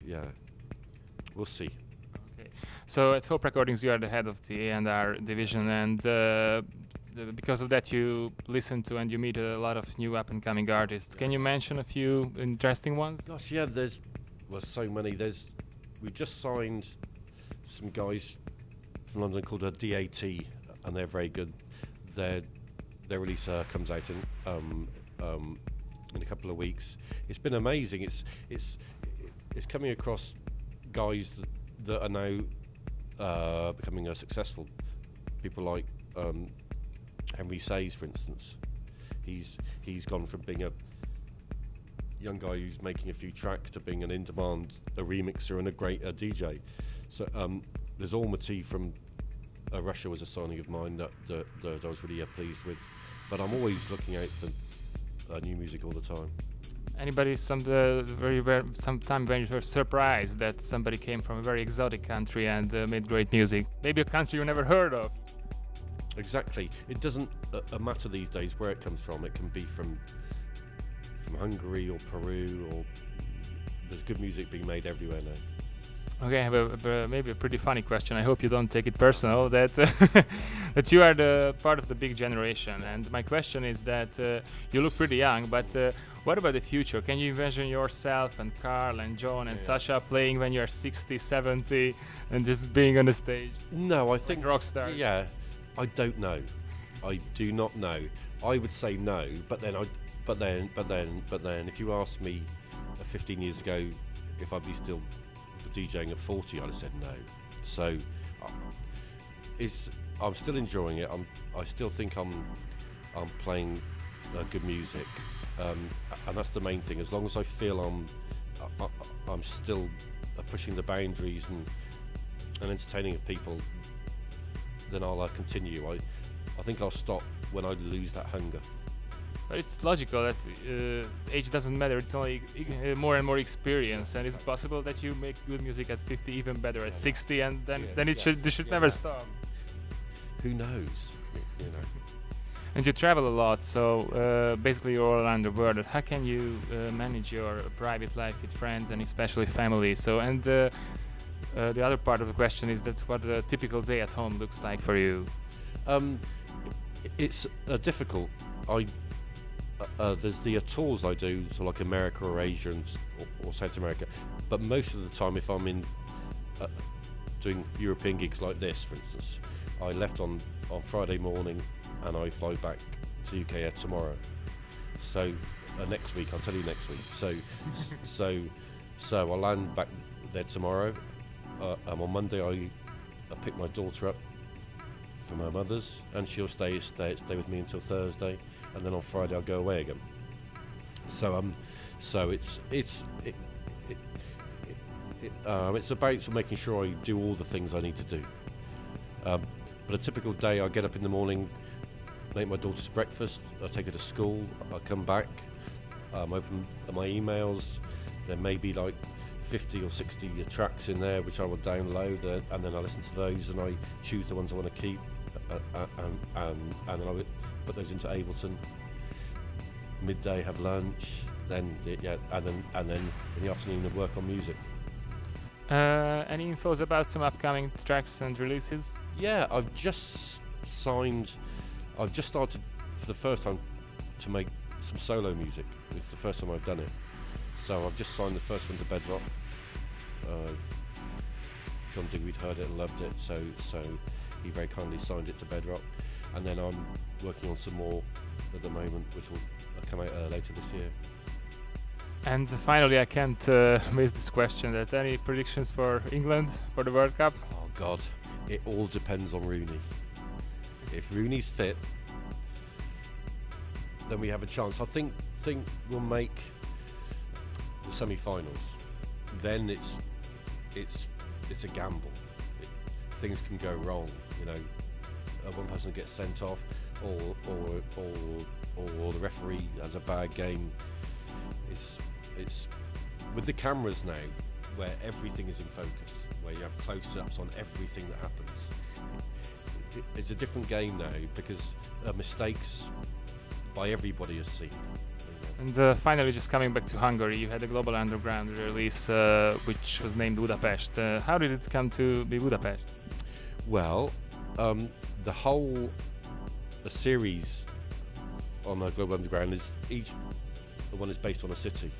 yeah, we'll see. Okay. So at Hope Recordings, you are the head of the A&R division, and because of that, you listen to and you meet a lot of new up-and-coming artists. Can you mention a few interesting ones? Gosh, yeah, there's so many. We've just signed some guys from London called a DAT, and they're very good. Their release comes out in a couple of weeks. It's been amazing. It's coming across guys that are now becoming successful. People like Henry Says, for instance. He's gone from being a young guy who's making a few tracks to being an in-demand, a remixer and a great DJ. So there's Almaty from Russia was a signing of mine that I was really pleased with. But I'm always looking out for new music all the time. Anybody sometime when you were surprised that somebody came from a very exotic country and made great music? Maybe a country you never heard of. Exactly. It doesn't matter these days where it comes from. It can be from Hungary or Peru, or there's good music being made everywhere now. Okay, I have maybe a pretty funny question. I hope you don't take it personal. That that you are the part of the big generation, and my question is that you look pretty young. But what about the future? Can you envision yourself and Carl and John and Sasha playing when you are 60, 70, and just being on the stage? No, I think like rock star. Yeah, I don't know. I do not know. I would say no, but then if you asked me 15 years ago if I'd be still DJing at 40, I'd have said no. So I'm still enjoying it. I still think I'm playing good music, and that's the main thing. As long as I feel I'm still pushing the boundaries and entertaining people, then I'll continue. I think I'll stop when I lose that hunger. But it's logical that age doesn't matter. It's only more and more experience, and it's possible that you make good music at 50, even better at 60, and then it should never stop. Who knows? You know. And you travel a lot, so basically you're all around the world. How can you manage your private life with friends and especially family? So, and the other part of the question is that what a typical day at home looks like for you. It's difficult. There's the tours I do, so like America or Asia or South America, but most of the time if I'm in doing European gigs like this, for instance, I left on Friday morning and I fly back to UK tomorrow. So next week, I'll tell you next week. So I'll land back there tomorrow. On Monday I pick my daughter up from her mother's, and she'll stay with me until Thursday, and then on Friday I'll go away again. So it's about sort of making sure I do all the things I need to do. But a typical day, I get up in the morning, make my daughter's breakfast, I take her to school, I come back, open my emails. There may be like 50 or 60 tracks in there which I will download, and then I listen to those and I choose the ones I want to keep, and then I put those into Ableton. Midday have lunch, then and then in the afternoon I work on music. Any infos about some upcoming tracks and releases? Yeah, I've just started for the first time to make some solo music. It's the first time I've done it. So I've just signed the first one to Bedrock. John Digweed heard it and loved it, so he very kindly signed it to Bedrock. And then I'm working on some more at the moment, which will come out later this year. And finally, I can't miss this question. That any predictions for England for the World Cup? Oh God, it all depends on Rooney. If Rooney's fit, then we have a chance. I think we'll make the semi-finals. Then it's a gamble. Things can go wrong, you know. One person gets sent off, or the referee has a bad game. It's with the cameras now, where everything is in focus, where you have close-ups on everything that happens. It's a different game now because mistakes by everybody is seen. You know. And finally, just coming back to Hungary, you had a global underground release which was named Budapest. How did it come to be Budapest? Well, the whole series on the Global Underground is each one is based on a city,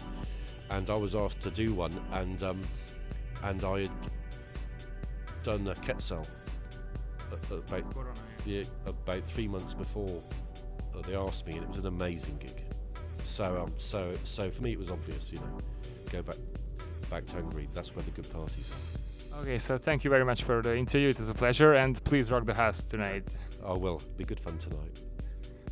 and I was asked to do one, and I had done a Quetzal about 3 months before they asked me, and it was an amazing gig. So for me it was obvious, you know, go back to Hungary. That's where the good parties are. Okay, so thank you very much for the interview. It was a pleasure, and please rock the house tonight. I will. Be good fun tonight.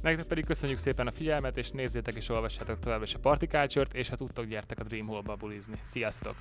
Nektek pedig köszönjük szépen a figyelmet, és nézzétek és olvassátok tovább is a Party Culture-t, és ha tudtok, gyertek a Dream Hall-ba bulizni. Sziasztok!